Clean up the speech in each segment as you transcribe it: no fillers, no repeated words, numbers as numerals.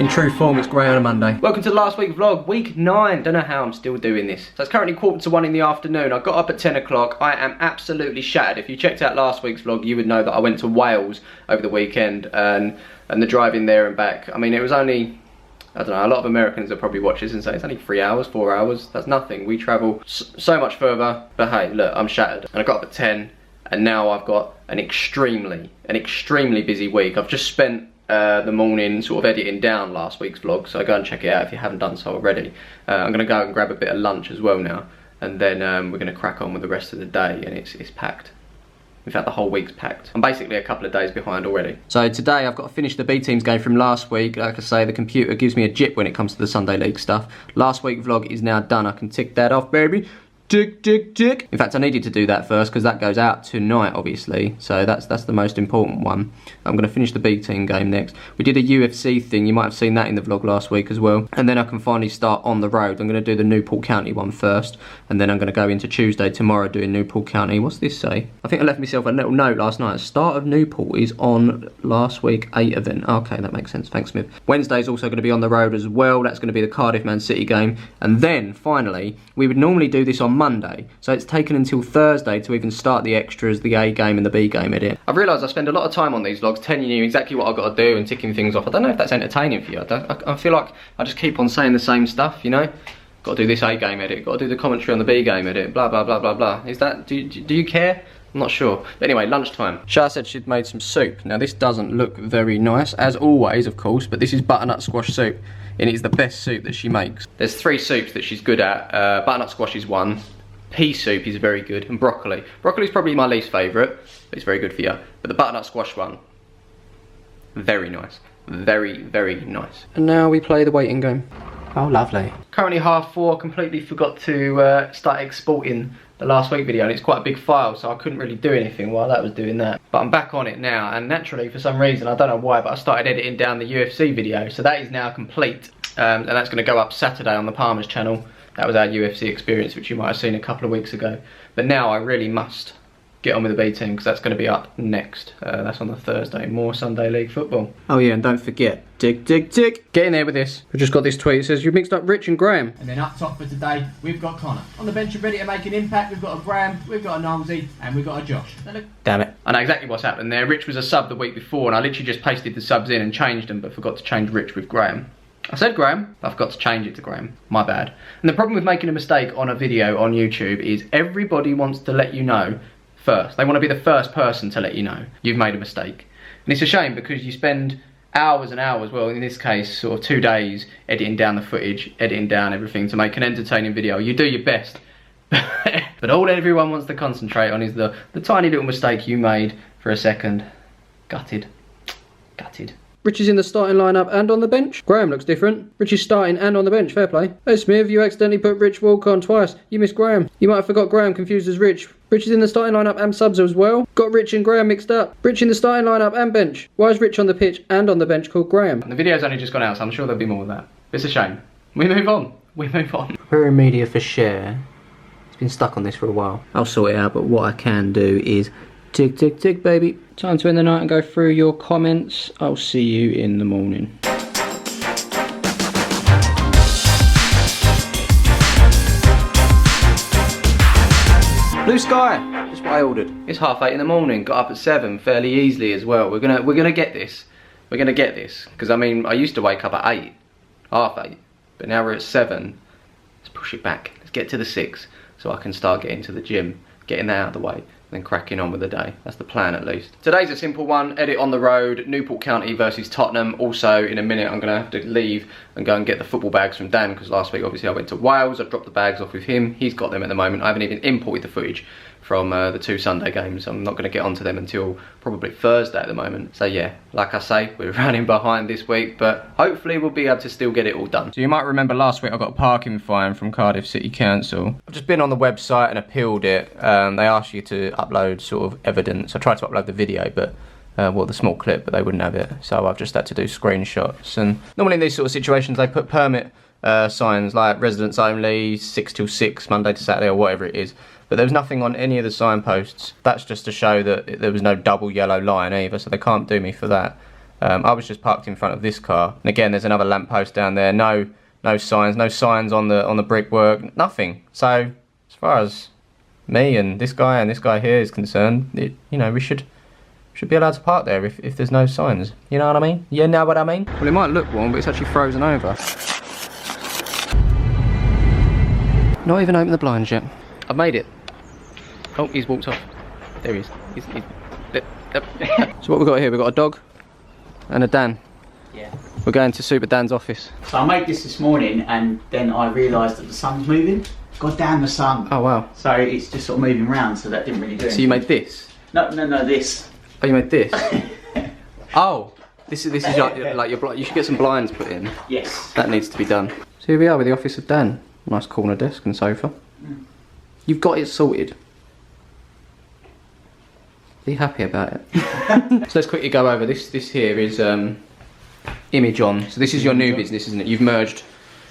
In true form, it's grey on a Monday. Welcome to the last week vlog, week 9. Don't know how I'm still doing this. So it's currently 1:45 in the afternoon. I got up at 10 o'clock. I am absolutely shattered. If you checked out last week's vlog, you would know that I went to Wales over the weekend and the driving there and back. I mean, it was only, I don't know, a lot of Americans will probably watch this and say it's only 3 hours, 4 hours. That's nothing. We travel so much further. But hey, look, I'm shattered. And I got up at 10 and now I've got an extremely busy week. I've just spent the morning sort of editing down last week's vlog, so go and check it out if you haven't done so already. I'm going to go and grab a bit of lunch as well now, and then we're going to crack on with the rest of the day, and it's packed. In fact, the whole week's packed. I'm basically a couple of days behind already. So today I've got to finish the B teams game from last week. Like I say, the computer gives me a jip when it comes to the Sunday League stuff. Last week's vlog is now done. I can tick that off, baby. Tick, tick, tick. In fact, I needed to do that first because that goes out tonight, obviously. So that's the most important one. I'm going to finish the B team game next. We did a UFC thing. You might have seen that in the vlog last week as well. And then I can finally start on the road. I'm going to do the Newport County one first. And then I'm going to go into Tuesday tomorrow doing Newport County. What's this say? I think I left myself a little note last night. Start of Newport is on last week 8 event. Okay, that makes sense. Thanks, Smith. Wednesday's also going to be on the road as well. That's going to be the Cardiff Man City game. And then, finally, we would normally do this on Monday, so it's taken until Thursday to even start the extras, the A game and the B game edit. I've realised I spend a lot of time on these vlogs telling you exactly what I've got to do and ticking things off. I don't know if that's entertaining for you. I feel like I just keep on saying the same stuff, you know? Got to do this A game edit, got to do the commentary on the B game edit, blah blah blah blah blah. Is that, do you care? I'm not sure. But anyway, lunchtime. Shah said she'd made some soup. Now this doesn't look very nice, as always of course, but this is butternut squash soup. And it's the best soup that she makes. There's 3 soups that she's good at. Butternut squash is one. Pea soup is very good, and broccoli. Broccoli is probably my least favourite, but it's very good for you. But the butternut squash one, very nice. Very, very nice. And now we play the waiting game. Oh, lovely. Currently 4:30, completely forgot to start exporting the last week video, and it's quite a big file, so I couldn't really do anything while that was doing that. But I'm back on it now, and naturally, for some reason, I don't know why, but I started editing down the UFC video, so that is now complete. And that's going to go up Saturday on the Palmer's channel. That was our UFC experience, which you might have seen a couple of weeks ago. But now I really must get on with the B team, because that's going to be up next. That's on the Thursday. More Sunday League football. Oh yeah, and don't forget, tick, tick, tick. Get in there with this. We just got this tweet. It says, you mixed up Rich and Graham. And then up top for today, we've got Connor. On the bench and ready to make an impact, we've got a Graham, we've got a Nolsey, and we've got a Josh. Damn it. I know exactly what's happened there. Rich was a sub the week before, and I literally just pasted the subs in and changed them, but forgot to change Rich with Graham. I said Graham, but I forgot to change it to Graham. My bad. And the problem with making a mistake on a video on YouTube is everybody wants to let you know first. They want to be the first person to let you know you've made a mistake. And it's a shame because you spend hours and hours, well in this case sort of 2 days, editing down the footage, editing down everything to make an entertaining video. You do your best. But all everyone wants to concentrate on is the tiny little mistake you made for a second. Gutted. Gutted. Rich is in the starting lineup and on the bench. Graham looks different. Rich is starting and on the bench. Fair play. Hey Smith, you accidentally put Rich Walk on twice. You missed Graham. You might have forgot Graham, confused as Rich. Rich is in the starting lineup and subs as well. Got Rich and Graham mixed up. Rich in the starting lineup and bench. Why is Rich on the pitch and on the bench called Graham? The video's only just gone out, so I'm sure there'll be more of that. It's a shame. We move on. We move on. Query media for share. It's been stuck on this for a while. I'll sort it out, but what I can do is tick, tick, tick, baby. Time to end the night and go through your comments. I'll see you in the morning. Blue sky. That's what I ordered. It's 8:30 in the morning. Got up at 7 fairly easily as well. We're gonna get this. We're gonna get this. Because I mean, I used to wake up at 8, 8:30, but now we're at 7. Let's push it back. Let's get to the 6, so I can start getting to the gym, getting that out of the way. Then cracking on with the day. That's the plan at least. Today's a simple one, edit on the road, Newport County versus Tottenham. Also, in a minute I'm gonna have to leave and go and get the football bags from Dan, because last week obviously I went to Wales, I dropped the bags off with him, he's got them at the moment. I haven't even imported the footage from the 2 Sunday games. I'm not gonna get onto them until probably Thursday at the moment. So yeah, like I say, we're running behind this week, but hopefully we'll be able to still get it all done. So you might remember last week I got a parking fine from Cardiff City Council. I've just been on the website and appealed it. They ask you to upload sort of evidence. I tried to upload the video, but well, the small clip, but they wouldn't have it. So I've just had to do screenshots. And normally in these sort of situations, they put permit signs like residents only, 6 till 6, Monday to Saturday, or whatever it is. But there was nothing on any of the signposts. That's just to show that there was no double yellow line either, so they can't do me for that. I was just parked in front of this car, and again, there's another lamppost down there. No signs on the brickwork, nothing. So as far as me and this guy here is concerned, you know, we should be allowed to park there if there's no signs. You know what I mean? You know what I mean? Well, it might look warm, but it's actually frozen over. Not even opened the blinds yet. I've made it. Oh, he's walked off. There he is. So what we've got here, we've got a dog and a Dan. Yeah. We're going to Super Dan's office. So I made this morning and then I realised that the sun's moving. God damn the sun. Oh wow. So it's just sort of moving around, so that didn't really do anything. So you made this? No, this. Oh, you made this? Oh, this is like your you should get some blinds put in. Yes. That needs to be done. So here we are with the office of Dan. Nice corner desk and sofa. You've got it sorted. Be happy about it. So let's quickly go over this. This here is Image On. So this is your new business, isn't it? You've merged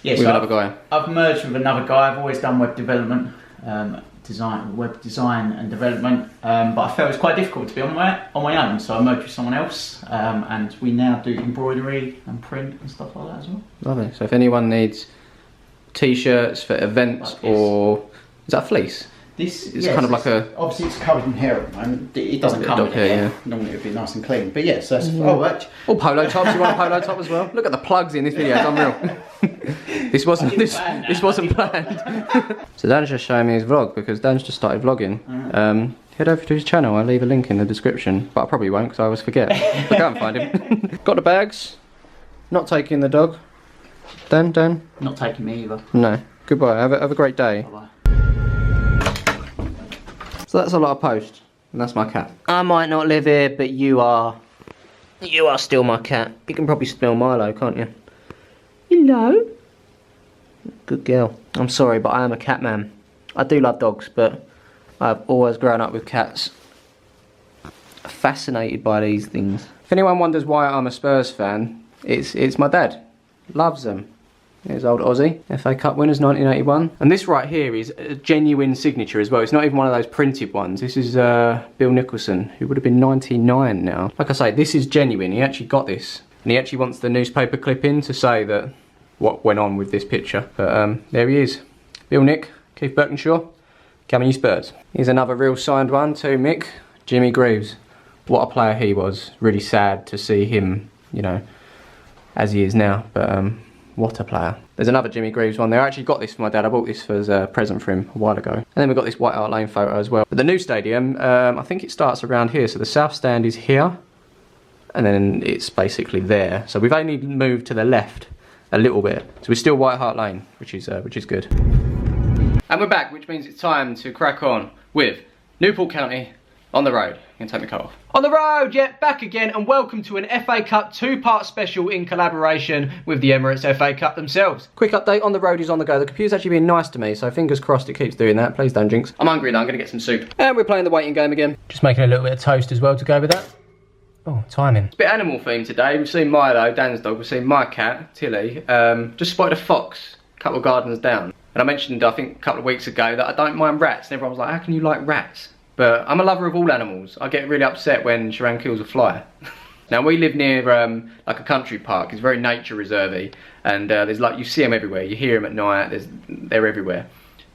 with another guy. I've merged with another guy. I've always done web development, web design and development, but I felt it was quite difficult to be on my own, so I merged with someone else, and we now do embroidery and print and stuff like that as well. Lovely. So if anyone needs t-shirts for events, or is that a fleece? This is kind of like a... Obviously it's covered in hair at the moment. It doesn't come with hair. Yeah. Normally it would be nice and clean. But yeah, so that's... Oh, polo tops. You want a polo top as well? Look at the plugs in this video. It's unreal. This wasn't planned. So Dan's just showing me his vlog because Dan's just started vlogging. Head over to his channel. I'll leave a link in the description. But I probably won't because I always forget. But go and find him. Got the bags. Not taking the dog. Dan? Not taking me either. No. Goodbye. Have a great day. Bye-bye. So that's a lot of post, and that's my cat. I might not live here, but you are still my cat. You can probably smell Milo, can't you? Hello. Good girl. I'm sorry, but I am a cat man. I do love dogs, but I've always grown up with cats. Fascinated by these things. If anyone wonders why I'm a Spurs fan, it's my dad. Loves them. Here's old Aussie, FA Cup winners 1981. And this right here is a genuine signature as well. It's not even one of those printed ones. This is Bill Nicholson, who would have been 99 now. Like I say, this is genuine. He actually got this. And he actually wants the newspaper clipping to say that what went on with this picture. But there he is. Bill Nick, Keith Birkinshaw, coming you Spurs. Here's another real signed one too, Mick. Jimmy Greaves. What a player he was. Really sad to see him, you know, as he is now. But what a player. There's another Jimmy Greaves one there. I actually got this for my dad. I bought this as a present for him a while ago. And then we've got this White Hart Lane photo as well. But the new stadium, I think it starts around here. So the south stand is here. And then it's basically there. So we've only moved to the left a little bit. So we're still White Hart Lane, which is good. And we're back, which means it's time to crack on with Newport County on the road. I'm gonna take my coat off. On the road, yeah, back again, and welcome to an FA Cup two-part special in collaboration with the Emirates FA Cup themselves. Quick update, on the road is on the go. The computer's actually been nice to me, so fingers crossed it keeps doing that. Please don't jinx. I'm hungry now, I'm gonna get some soup. And we're playing the waiting game again. Just making a little bit of toast as well to go with that. Oh, timing. It's a bit animal themed today. We've seen Milo, Dan's dog. We've seen my cat, Tilly. Just spotted a fox a couple of gardens down. And I mentioned, I think, a couple of weeks ago that I don't mind rats. And everyone was like, how can you like rats? But I'm a lover of all animals. I get really upset when Sharan kills a fly. Now we live near like a country park. It's very nature reservey, and there's like, you see them everywhere. You hear them at night. They're everywhere,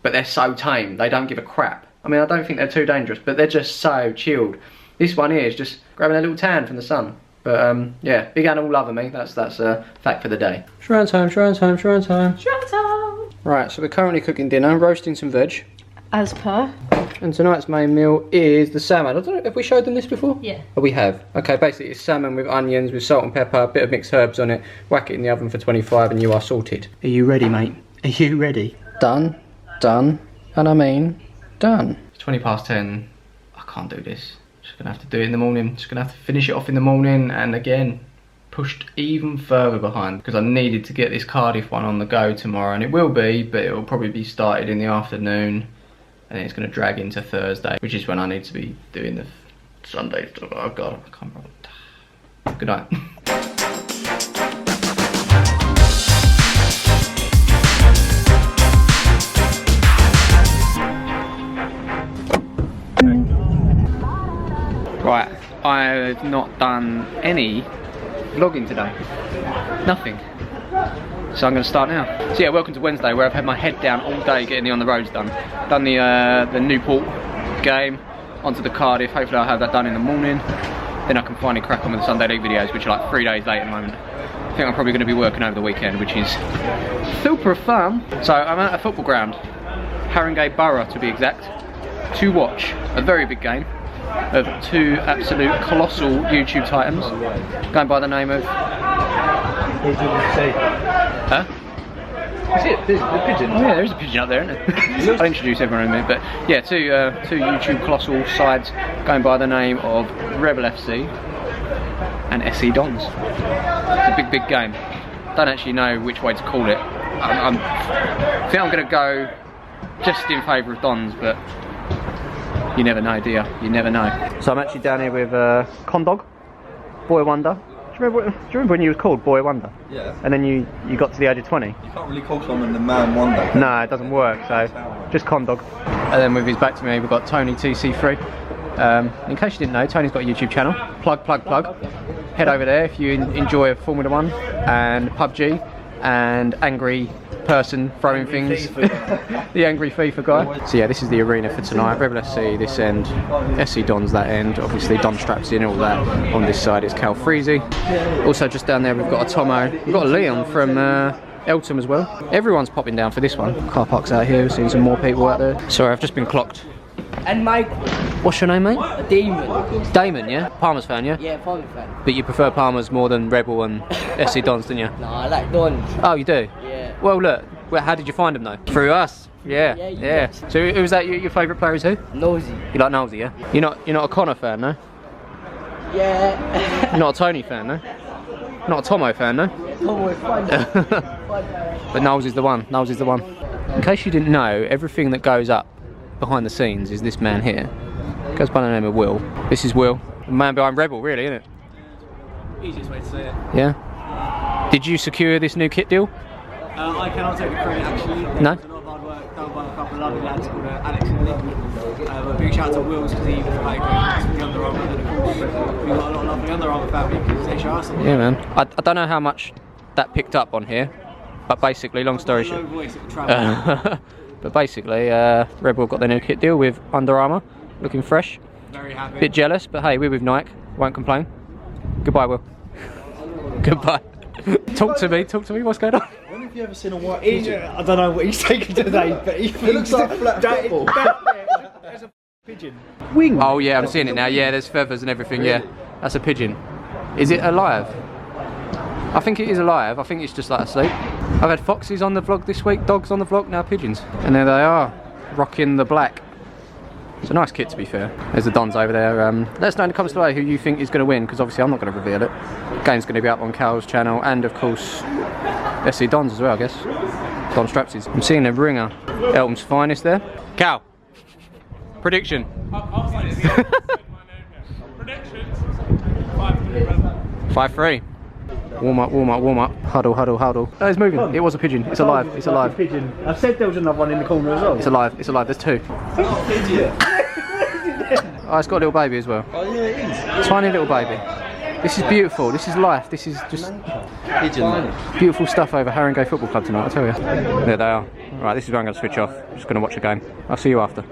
but they're so tame. They don't give a crap. I mean, I don't think they're too dangerous, but they're just so chilled. This one here is just grabbing a little tan from the sun. But yeah, big animal lover me. That's a fact for the day. Sharan's home. Sharan's home. Sharan's home. Sharan's home. Right, so we're currently cooking dinner, roasting some veg. As per. And tonight's main meal is the salmon. I don't know, have we showed them this before? Yeah. Oh, we have. Okay, basically it's salmon with onions, with salt and pepper, a bit of mixed herbs on it. Whack it in the oven for 25 and you are sorted. Are you ready, mate? Are you ready? Done, and I mean done. It's 20 past 10. I can't do this. Just gonna have to do it in the morning. Just gonna have to finish it off in the morning, and again, pushed even further behind because I needed to get this Cardiff one on the go tomorrow, and it will be, but it will probably be started in the afternoon. And then it's going to drag into Thursday, which is when I need to be doing the Sunday stuff. Oh God, I can't remember. Good night. Right, I've not done any vlogging today? Nothing. So I'm going to start now. So yeah, welcome to Wednesday, where I've had my head down all day getting the on the roads done. Done the Newport game, onto the Cardiff. Hopefully I'll have that done in the morning. Then I can finally crack on with the Sunday League videos, which are like 3 days late at the moment. I think I'm probably going to be working over the weekend, which is super fun. So I'm at a football ground, Haringey Borough to be exact, to watch a very big game of two absolute colossal YouTube titans, going by the name of... Huh? Is it? There's a pigeon. Oh yeah, there is a pigeon up there, isn't there? I'll introduce everyone in a minute, but yeah, two YouTube colossal sides going by the name of Rebel FC and SC Dons. It's a big game. Don't actually know which way to call it. I think I'm going to go just in favour of Dons, but you never know, do you? You never know. So I'm actually down here with Condog, Boy Wonder. Do you remember when you was called Boy Wonder? Yeah. And then you got to the age of 20? You can't really call someone the man wonder. No, it doesn't work, so just Condog. And then with his back to me, we've got Tony TC3. In case you didn't know, Tony's got a YouTube channel. Plug. Head over there if you enjoy Formula 1 and PUBG and angry person throwing things. The angry FIFA guy. So yeah, this is the arena for tonight. Rebel SC this end, SC Dons that end. Obviously Don Straps in all that. On this side is Cal Freezy. Also just down there we've got a Tomo. We've got a Leon from Eltham as well. Everyone's popping down for this one. Car park's out here, we've seen some more people out there. Sorry, I've just been clocked. And Mike. What's your name, mate? Damon. Damon, yeah? Palmer's fan, yeah? Yeah, Palmer fan. But you prefer Palmer's more than Rebel and SC Dons, don't you? No, I like Dons. Oh, you do? Yeah. Well, look, how did you find them though? Through us. Yeah, Yeah, you yeah. did. So, who was that? Your favourite player is who? Nosy. You like Nosy, yeah? You're not a Connor fan, no? Yeah. You're not a Tony fan, no? Not a Tomo fan, no? Tomo is fun. But Knowles is the one. Knowles is the one. In case you didn't know, everything that goes up behind the scenes is this man here. Goes by the name of Will. This is Will, the man behind Rebel, really, isn't it? Easiest way to say it. Yeah. Did you secure this new kit deal? I cannot take the credit actually. No? There's a lot of hard work done by a couple of lovely lads called Alex and Nick. A big shout out to Wills because he was playing with the Under Armour, and of course we've got a lot of lovely Under Armour family because they show us. Yeah, man. I don't know how much that picked up on here, but basically, long story Low short. voice, it will travel. But basically, Rebel got their new kit deal with Under Armour, looking fresh. Very happy. Bit jealous, but hey, we're with Nike, won't complain. Goodbye, Will. Goodbye. Talk to me, what's going on? When have you ever seen a white pigeon? I don't know what he's taking today, but he It looks like flat football. There's a pigeon. Wing. Oh yeah, I'm seeing it now. Yeah, there's feathers and everything. Yeah, that's a pigeon. Is it alive? I think it is alive. I think it's just like asleep. I've had foxes on the vlog this week, dogs on the vlog, now pigeons. And there they are, rocking the black. It's a nice kit to be fair. There's the Dons over there. Let us know in the comments below who you think is going to win, because obviously I'm not going to reveal it. Game's going to be up on Cal's channel, and of course SC Dons as well, I guess. Don Strapsies. I'm seeing a ringer. Eltham's finest there. Cal, prediction. Predictions. 5-3. Warm up. Huddle. Oh, it's moving. It was a pigeon. It's alive. It's alive. Pigeon. I said there was another one in the corner as well. It's alive. There's two. Oh, it's got a little baby as well. Oh yeah, it is. Tiny little baby. This is beautiful. This is life. This is just beautiful stuff over Haringey Football Club tonight, I tell you. There they are. Right, this is where I'm going to switch off. I'm just going to watch a game. I'll see you after.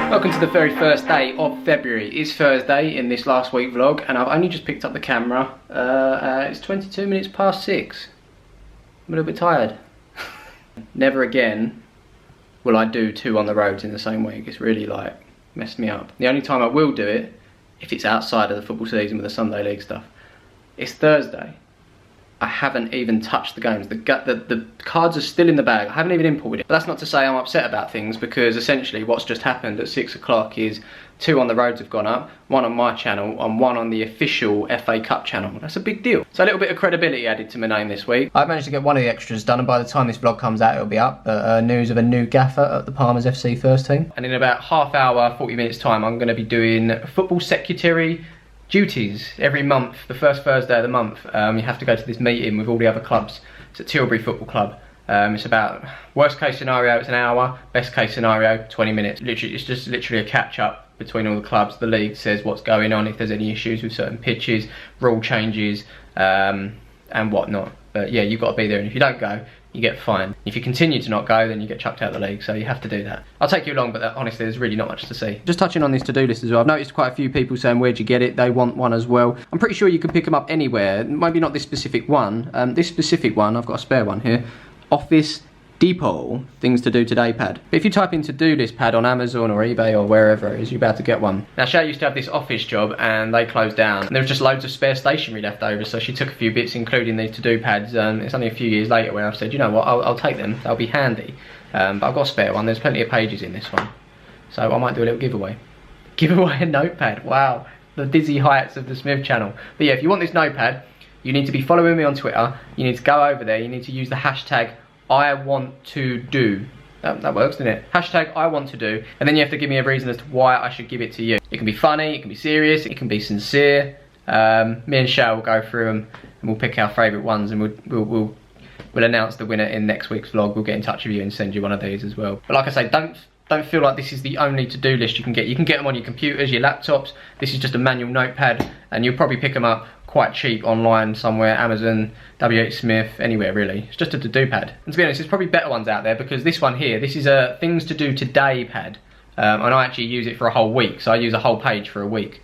Welcome to the very first day of February. It's Thursday in this last week vlog, and I've only just picked up the camera. It's 22 minutes past 6. I'm a little bit tired. Never again will I do 2 on the roads in the same week. It's really like messed me up. The only time I will do it, if it's outside of the football season with the Sunday League stuff, it's Thursday. I haven't even touched the games. The cards are still in the bag. I haven't even imported it. But that's not to say I'm upset about things, because essentially what's just happened at 6 o'clock is 2 on the roads have gone up, 1 on my channel and 1 on the official FA Cup channel. That's a big deal. So a little bit of credibility added to my name this week. I've managed to get one of the extras done, and by the time this vlog comes out it'll be up. News of a new gaffer at the Palmer's FC first team. And in about half hour, 40 minutes time, I'm going to be doing football secretary duties every month. The first Thursday of the month, you have to go to this meeting with all the other clubs. It's at Tilbury Football Club, It's about, worst case scenario, it's an hour. Best case scenario, 20 minutes. Literally, it's just literally a catch up between all the clubs. The league says what's going on, if there's any issues with certain pitches, rule changes, and whatnot. But yeah, you've got to be there, and if you don't go, you get fined. If you continue to not go, then you get chucked out of the league, so you have to do that. I'll take you along, but honestly, there's really not much to see. Just touching on this to-do list as well, I've noticed quite a few people saying, where'd you get it? They want one as well. I'm pretty sure you can pick them up anywhere, maybe not this specific one. This specific one, I've got a spare one here, Office Depot, things to do today pad. But if you type in to-do list pad on Amazon or eBay or wherever it is, you're about to get one. Now, Shay used to have this office job and they closed down. And there was just loads of spare stationery left over, so she took a few bits, including these to-do pads. It's only a few years later where I've said, you know what, I'll take them, they'll be handy. But I've got a spare one, there's plenty of pages in this one. So I might do a little giveaway. Give away a notepad, wow. The dizzy heights of the Smith channel. But yeah, if you want this notepad, you need to be following me on Twitter. You need to go over there, you need to use the hashtag I want to do. That works, doesn't it? Hashtag I want to do. And then you have to give me a reason as to why I should give it to you. It can be funny, it can be serious, it can be sincere. Me and Shay will go through them and we'll pick our favourite ones, and we'll announce the winner in next week's vlog. We'll get in touch with you and send you one of these as well. But like I say, don't feel like this is the only to-do list you can get. You can get them on your computers, your laptops. This is just a manual notepad, and you'll probably pick them up quite cheap online somewhere, Amazon, WH Smith, anywhere really. It's just a to-do pad. And to be honest, there's probably better ones out there, because this one here, this is a things to do today pad. And I actually use it for a whole week, so I use a whole page for a week.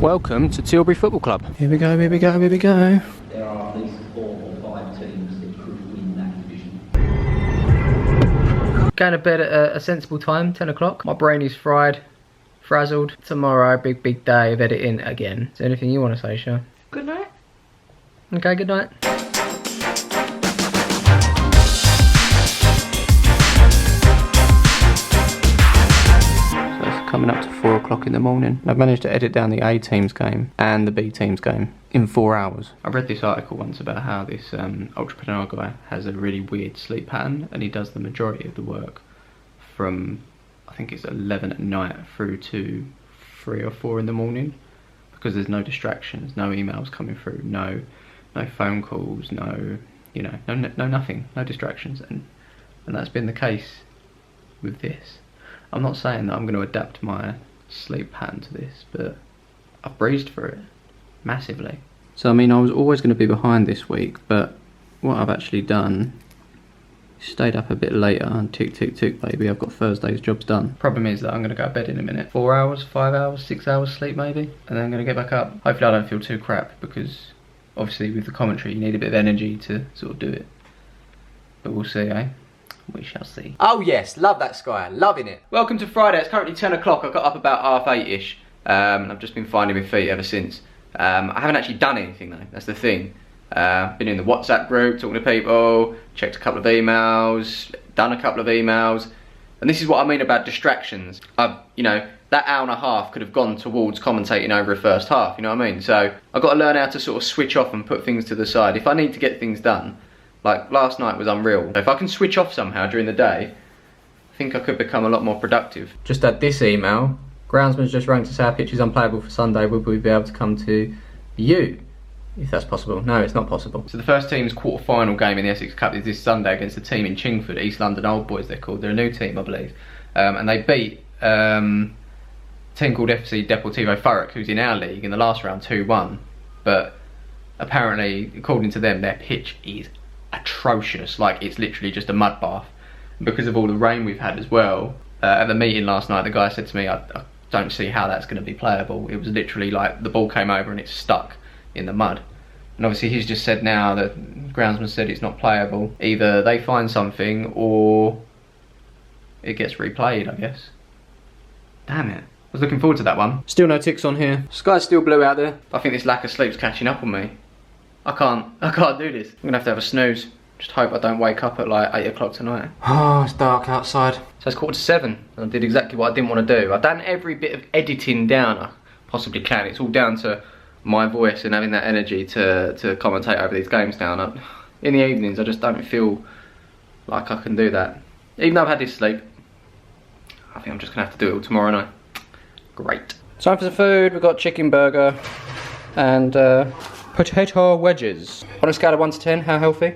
Welcome to Tilbury Football Club. Here we go, here we go, here we go. There are at least 4 or 5 teams that could win that division. Going to bed at a sensible time, 10 o'clock. My brain is fried. Frazzled. Tomorrow, big day of editing again. Is there anything you want to say, Sha? Good night. Okay, good night. So it's coming up to 4 o'clock in the morning. I've managed to edit down the A team's game and the B team's game in 4 hours. I read this article once about how this entrepreneur guy has a really weird sleep pattern, and he does the majority of the work from, I think it's 11 at night through to 3 or 4 in the morning, because there's no distractions, no emails coming through, no phone calls, no nothing, no distractions, and that's been the case with this. I'm not saying that I'm going to adapt my sleep pattern to this, but I've breezed through it massively. So I mean, I was always going to be behind this week, but what I've actually done, stayed up a bit later and tick baby, I've got Thursday's jobs done. Problem is that I'm going to go to bed in a minute. 4 hours, 5 hours, 6 hours sleep maybe, and then I'm going to get back up. Hopefully I don't feel too crap, because obviously with the commentary you need a bit of energy to sort of do it. But we'll see, eh? We shall see. Oh yes, love that sky, loving it. Welcome to Friday. It's currently 10 o'clock. I got up about 8:30ish. I've just been finding my feet ever since. I haven't actually done anything though, that's the thing. Been in the WhatsApp group, talking to people, checked a couple of emails, done a couple of emails, and this is what I mean about distractions. You know, that hour and a half could have gone towards commentating over a first half, you know what I mean? So I've got to learn how to sort of switch off and put things to the side. If I need to get things done, like last night was unreal. If I can switch off somehow during the day, I think I could become a lot more productive. Just had this email. Groundsman's just rang to say our pitch is unplayable for Sunday. Would we be able to come to you? If that's possible. No, it's not possible. So the first team's quarter-final game in the Essex Cup is this Sunday against a team in Chingford, East London Old Boys they're called. They're a new team, I believe. And they beat a team called FC Deportivo Thurrock, who's in our league, in the last round 2-1. But apparently, according to them, their pitch is atrocious. Like, it's literally just a mud bath. And because of all the rain we've had as well, at the meeting last night, the guy said to me, I don't see how that's going to be playable. It was literally like the ball came over and it's stuck in the mud. And obviously he's just said now that Groundsman said it's not playable. Either they find something or it gets replayed, I guess. Damn it. I was looking forward to that one. Still no ticks on here. Sky's still blue out there. I think this lack of sleep's catching up on me. I can't do this. I'm gonna have to have a snooze. Just hope I don't wake up at like 8 o'clock tonight. Oh, it's dark outside. So it's 7:15 and I did exactly what I didn't want to do. I've done every bit of editing down I possibly can. It's all down to my voice and having that energy to commentate over these games now. In the evenings I just don't feel like I can do that. Even though I've had this sleep, I think I'm just gonna have to do it all tomorrow night. Great. Time for some food. We've got chicken burger and Potato wedges. On a scale of 1 to 10, how healthy?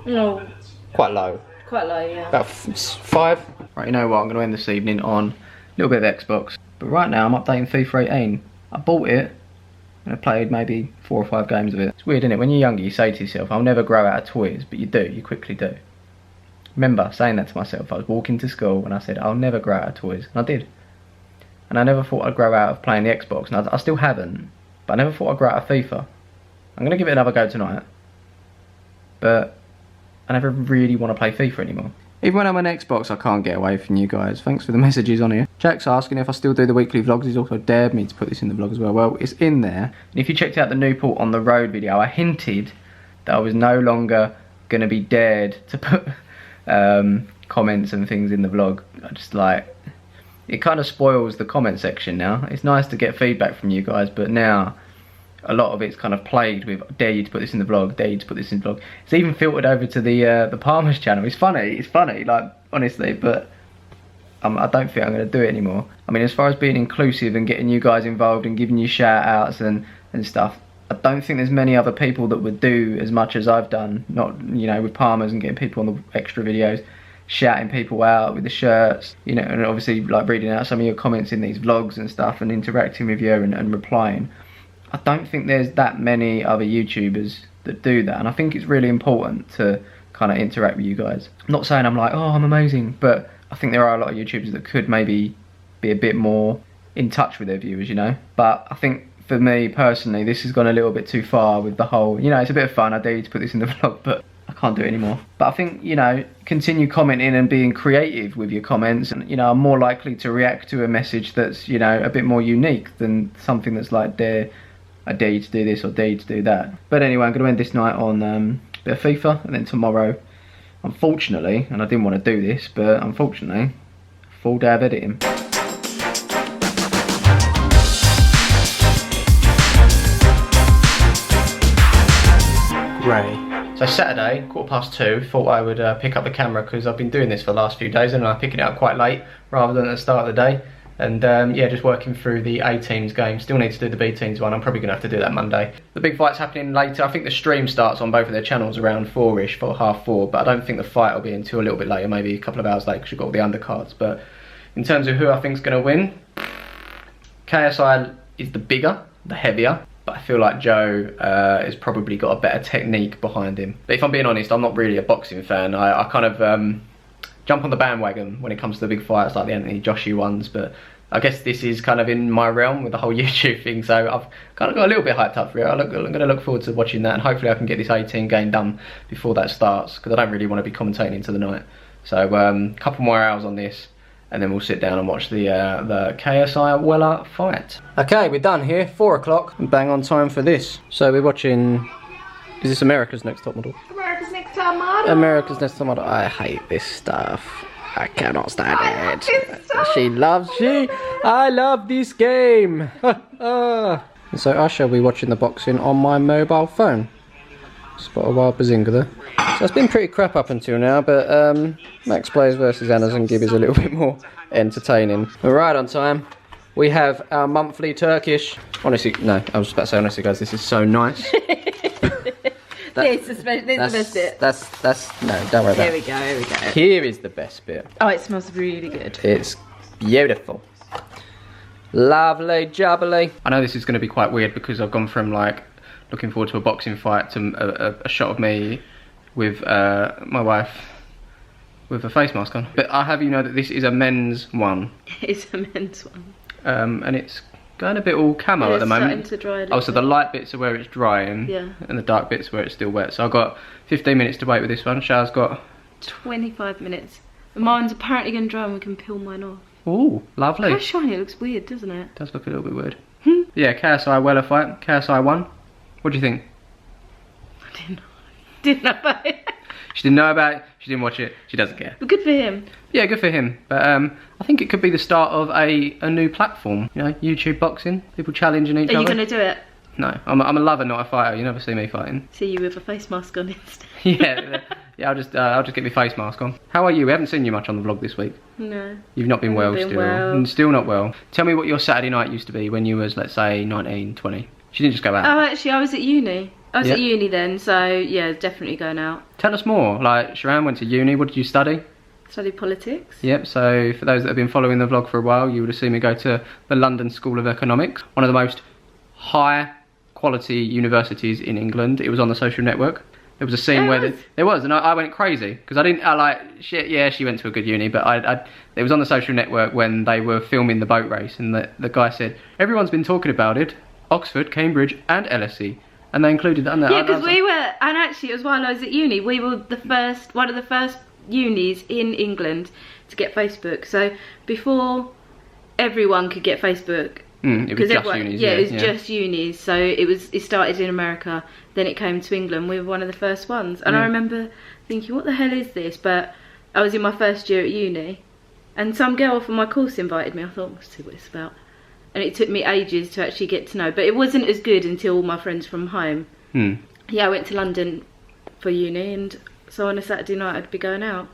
No, Quite low. quite low, yeah. About 5. Right, you know what? I'm going to end this evening on a little bit of Xbox. But right now, I'm updating FIFA 18. I bought it and I played maybe 4 or 5 games of it. It's weird, isn't it? When you're younger, you say to yourself, I'll never grow out of toys. But you do. You quickly do. Remember saying that to myself. I was walking to school and I said, I'll never grow out of toys. And I did. And I never thought I'd grow out of playing the Xbox. And I still haven't. But I never thought I'd grow out of FIFA. I'm going to give it another go tonight. But I never really want to play FIFA anymore. Even when I'm on Xbox, I can't get away from you guys. Thanks for the messages on here. Jack's asking if I still do the weekly vlogs. He's also dared me to put this in the vlog as well. Well, it's in there. And if you checked out the Newport on the road video, I hinted that I was no longer going to be dared to put comments and things in the vlog. I just like... It kind of spoils the comment section now. It's nice to get feedback from you guys, but now a lot of it's kind of plagued with dare you to put this in the vlog, dare you to put this in the vlog. It's even filtered over to the Palmer's channel. It's funny, like, honestly, but I don't think I'm going to do it anymore. I mean, as far as being inclusive and getting you guys involved and giving you shout outs and stuff, I don't think there's many other people that would do as much as I've done, not, you know, with Palmer's and getting people on the extra videos, shouting people out with the shirts, you know, and obviously like reading out some of your comments in these vlogs and stuff and interacting with you and replying. I don't think there's that many other YouTubers that do that, and I think it's really important to kind of interact with you guys. I'm not saying I'm like, oh, I'm amazing, but I think there are a lot of YouTubers that could maybe be a bit more in touch with their viewers, you know. But I think for me personally, this has gone a little bit too far with the whole, you know, it's a bit of fun, I dare you to put this in the vlog, but I can't do it anymore. But I think, you know, continue commenting and being creative with your comments, and, you know, I'm more likely to react to a message that's, you know, a bit more unique than something that's like, I dare you to do this or dare you to do that. But anyway, I'm going to end this night on a bit of FIFA, and then tomorrow, unfortunately, and I didn't want to do this, but unfortunately, full day of editing. Ray. So Saturday, 2:15, thought I would pick up the camera because I've been doing this for the last few days and I'm picking it up quite late rather than at the start of the day. And yeah, just working through the A-teams game. Still need to do the B-teams one. I'm probably going to have to do that Monday. The big fight's happening later. I think the stream starts on both of their channels around 4ish, for 4:30, but I don't think the fight will be until a little bit later, maybe a couple of hours later because you've got all the undercards. But in terms of who I think is going to win, KSI is the bigger, the heavier. But I feel like Joe has probably got a better technique behind him. But if I'm being honest, I'm not really a boxing fan. I kind of jump on the bandwagon when it comes to the big fights like the Anthony Joshua ones, but I guess this is kind of in my realm with the whole YouTube thing, so I've kind of got a little bit hyped up for it. I'm going to look forward to watching that, and hopefully I can get this 18 game done before that starts, because I don't really want to be commentating into the night. So a couple more hours on this, and then we'll sit down and watch the KSI Weller fight. Okay, we're done here, 4 o'clock, bang on time for this. So we're watching, is this America's Next Top Model? America's Next Top Model. America's Next Top Model. I hate this stuff. I cannot stand it. I love this game. So I shall be watching the boxing on my mobile phone. Spot a wild bazinga there. So it's been pretty crap up until now, but Max Plays versus Anderson Gibb is a little bit more entertaining. We're right on time. We have our monthly Turkish. Honestly, no, I was about to say honestly guys, this is so nice. This is the best bit. That's, no, don't worry about it. Here we go. Here is the best bit. Oh, it smells really good. It's beautiful. Lovely jubbly. I know this is going to be quite weird because I've gone from like looking forward to a boxing fight to a shot of me with my wife with a face mask on. But I have you know that this is a men's one. It's a men's one. And it's going a bit all camo at the moment. It's starting to dry a little Oh, so the light bits are where it's drying, yeah, and the dark bits where it's still wet. So I've got 15 minutes to wait with this one. Shah's got 25 minutes. And mine's apparently going to dry and we can peel mine off. Ooh, lovely. How shiny, it looks weird, doesn't it? It does look a little bit weird. Yeah, KSI Weller fight. KSI won. What do you think? I didn't know about it. She didn't know about it, she didn't watch it, she doesn't care. But good for him. Yeah, good for him. But I think it could be the start of a new platform. You know, YouTube boxing, people challenging each other. Are you going to do it? No, I'm a lover, not a fighter. You never see me fighting. See you with a face mask on instead. Yeah, I'll just get my face mask on. How are you? We haven't seen you much on the vlog this week. No. You've not been well Been still. well. Still not well. Tell me what your Saturday night used to be when you was, let's say, 19, 20. She didn't just go out. Oh, actually, I was at uni. I was Yeah. at uni then, so yeah, definitely going out. Tell us more. Like, Sharan went to uni. What did you study? Studied politics. Yep, so for those that have been following the vlog for a while, you would have seen me go to the London School of Economics, one of the most high quality universities in England. It was on the Social Network. There was a scene where there was, and I went crazy because I like, shit, yeah, she went to a good uni, but it was on the Social Network when they were filming the boat race, and the guy said, everyone's been talking about it, Oxford, Cambridge and LSE. And they included that on there. Yeah, because we were, and actually it was while I was at uni, we were one of the first unis in England to get Facebook. So before everyone could get Facebook, it was just unis. Yeah, it was just unis. So it started in America, then it came to England. We were one of the first ones, and I remember thinking, what the hell is this? But I was in my first year at uni, and some girl from my course invited me. I thought, let's see what it's about. And it took me ages to actually get to know, but it wasn't as good until all my friends from home. Yeah, I went to London for uni, and so on a Saturday night I'd be going out.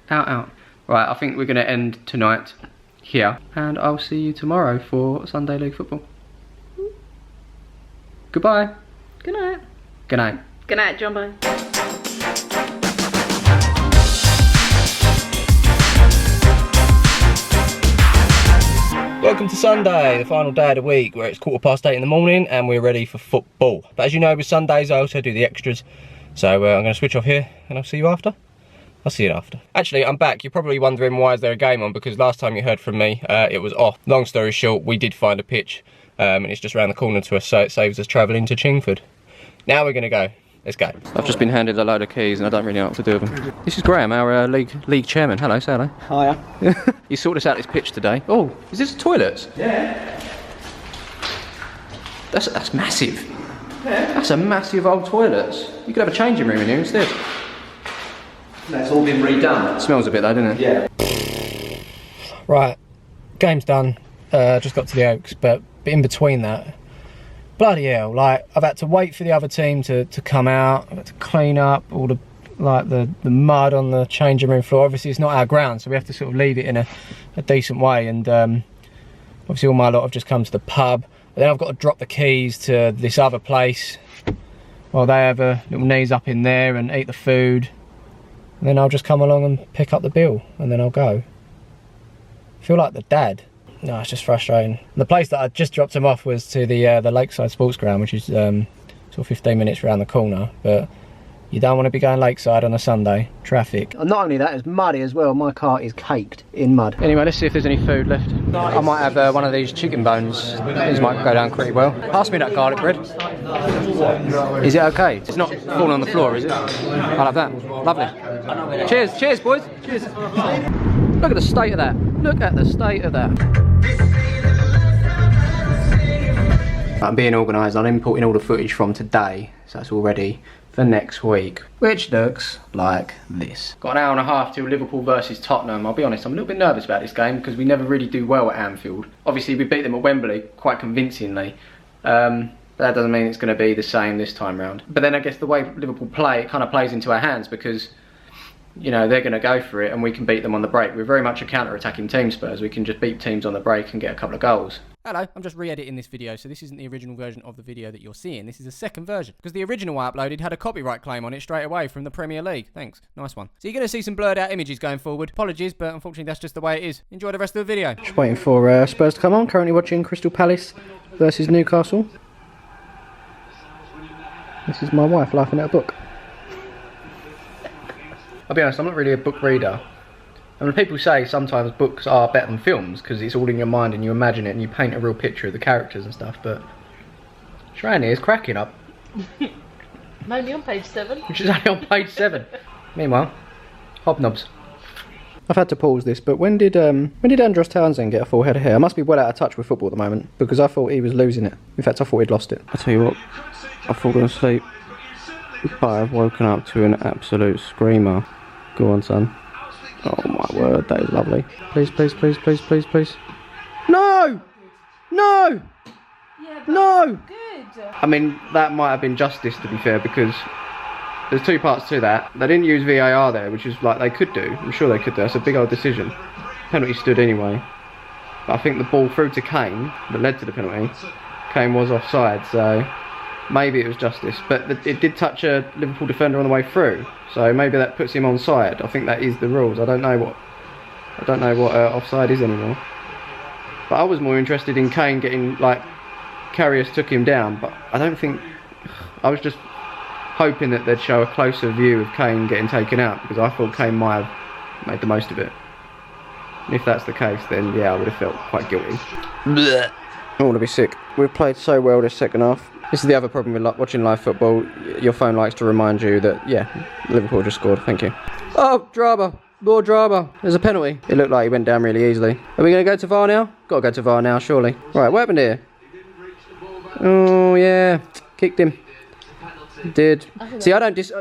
Out. Right, I think we're going to end tonight here, and I'll see you tomorrow for Sunday League football. Goodbye. Good night. Good night. Good night, John. Bye. Welcome to Sunday, the final day of the week, where it's 8:15 in the morning and we're ready for football. But as you know, with Sundays I also do the extras. So I'm going to switch off here and I'll see you after. I'll see you after. Actually, I'm back. You're probably wondering why is there a game on, because last time you heard from me, it was off. Long story short, we did find a pitch and it's just around the corner to us, so it saves us travelling to Chingford. Now we're going to go. Let's go. I've just been handed a load of keys and I don't really know what to do with them. This is Graham, our league chairman. Hello, say hello. Hiya. You sorted us out this pitch today. Oh, is this toilets? Yeah. That's massive. Yeah. That's a massive old toilets. You could have a changing room in here instead. That's all been redone. It smells a bit though, doesn't it? Yeah. Right, game's done. Just got to the Oaks, but in between that, bloody hell, like I've had to wait for the other team to come out. I've had to clean up all the the mud on the changing room floor. Obviously it's not our ground, so we have to sort of leave it in a decent way, and obviously all my lot have just come to the pub, but then I've got to drop the keys to this other place while they have a little knees up in there and eat the food, and then I'll just come along and pick up the bill and then I'll go. I feel like the dad. No, it's just frustrating. The place that I just dropped him off was to the Lakeside Sports Ground, which is sort of 15 minutes around the corner, but you don't want to be going lakeside on a Sunday. Traffic. And not only that, it's muddy as well. My car is caked in mud. Anyway, let's see if there's any food left. I might have one of these chicken bones. These might go down pretty well. Pass me that garlic bread. Is it okay? It's not falling on the floor, is it? I'll have that. Lovely. Cheers, cheers, boys. Cheers. Look at the state of that. Look at the state of that. I'm being organised. I'm importing all the footage from today, so that's all ready for next week, which looks like this. Got an hour and a half till Liverpool versus Tottenham. I'll be honest, I'm a little bit nervous about this game because we never really do well at Anfield. Obviously we beat them at Wembley quite convincingly, but that doesn't mean it's going to be the same this time round. But then I guess the way Liverpool play, it kind of plays into our hands because, you know, they're going to go for it and we can beat them on the break. We're very much a counter-attacking team, Spurs. We can just beat teams on the break and get a couple of goals. Hello, I'm just re-editing this video, so this isn't the original version of the video that you're seeing. This is a second version, because the original I uploaded had a copyright claim on it straight away from the Premier League. Thanks, nice one. So you're going to see some blurred out images going forward. Apologies, but unfortunately that's just the way it is. Enjoy the rest of the video. Just waiting for Spurs to come on. Currently watching Crystal Palace versus Newcastle. This is my wife laughing at a book. I'll be honest, I'm not really a book reader. I mean, people say sometimes books are better than films because it's all in your mind and you imagine it and you paint a real picture of the characters and stuff, but Sharan here is cracking up. I'm only on page 7. Which is only on page 7. Meanwhile, Hobnobs. I've had to pause this, but when did Andros Townsend get a full head of hair? I must be well out of touch with football at the moment because I thought he was losing it. In fact, I thought he'd lost it. I tell you what, I've fallen asleep, but I've woken up to an absolute screamer. Go on, son. Oh my word, that is lovely. Please, please, please, please, please, please. No! No! Yeah, no! Good. I mean, that might have been justice, to be fair, because there's two parts to that. They didn't use VAR there, which is like they could do. I'm sure they could do. That's a big old decision. Penalty stood anyway. But I think the ball through to Kane, that led to the penalty, Kane was offside, so maybe it was justice. But it did touch a Liverpool defender on the way through, so maybe that puts him onside. I think that is the rules. I don't know what offside is anymore. But I was more interested in Kane getting, like, Karius took him down, but I don't think. I was just hoping that they'd show a closer view of Kane getting taken out, because I thought Kane might have made the most of it. And if that's the case, then yeah, I would have felt quite guilty. Blech. I want to be sick. We've played so well this second half. This is the other problem with watching live football. Your phone likes to remind you that, yeah, Liverpool just scored. Thank you. Oh, drama. More drama. There's a penalty. It looked like he went down really easily. Are we going to go to VAR now? Got to go to VAR now, surely. Right, what happened here? Oh, yeah. Kicked him. Did. See,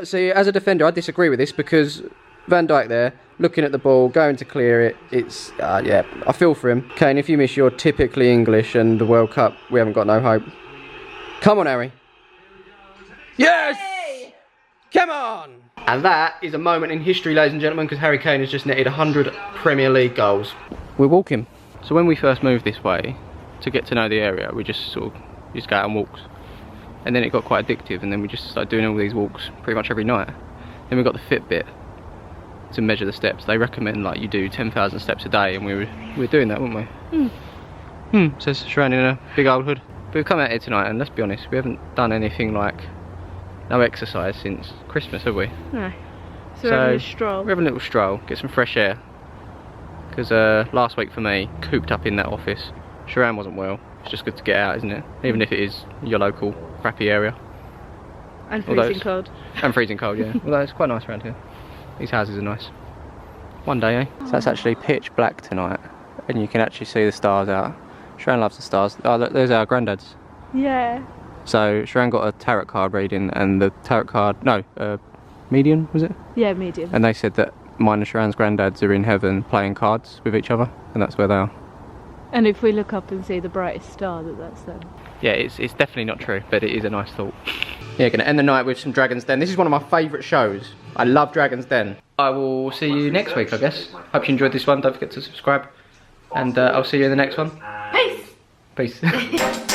see, as a defender, I disagree with this, because Van Dijk there, looking at the ball, going to clear it. It's, yeah, I feel for him. Kane, if you miss your typically English and the World Cup, we haven't got no hope. Come on, Harry. Yes! Hey! Come on! And that is a moment in history, ladies and gentlemen, because Harry Kane has just netted 100 Premier League goals. We're walking. So when we first moved this way, to get to know the area, we just sort of just go out on walks. And then it got quite addictive, and then we just started doing all these walks pretty much every night. Then we got the Fitbit to measure the steps. They recommend like you do 10,000 steps a day, and we were doing that, weren't we? Says surrounding in a big old hood. But we've come out here tonight, and let's be honest, we haven't done anything like no exercise since Christmas, have we? No. So we're having a stroll. We're having a little stroll, get some fresh air. Because last week for me, cooped up in that office, Sharan wasn't well. It's just good to get out, isn't it? Even if it is your local crappy area. And freezing cold. And freezing cold, yeah. Although it's quite nice around here. These houses are nice. One day, eh? So it's actually pitch black tonight, and you can actually see the stars out. Sharan loves the stars. Oh, look, there's our granddads. Yeah. So Sharan got a tarot card reading, and the tarot card, medium, was it? Yeah, medium. And they said that mine and Sharan's granddads are in heaven playing cards with each other, and that's where they are. And if we look up and see the brightest star, that's them. Yeah, it's definitely not true, but it is a nice thought. Yeah, gonna end the night with some Dragon's Den. This is one of my favourite shows. I love Dragon's Den. I will see you next week, I guess. Hope you enjoyed this one. Don't forget to subscribe. And I'll see you in the next one. Peace! Peace.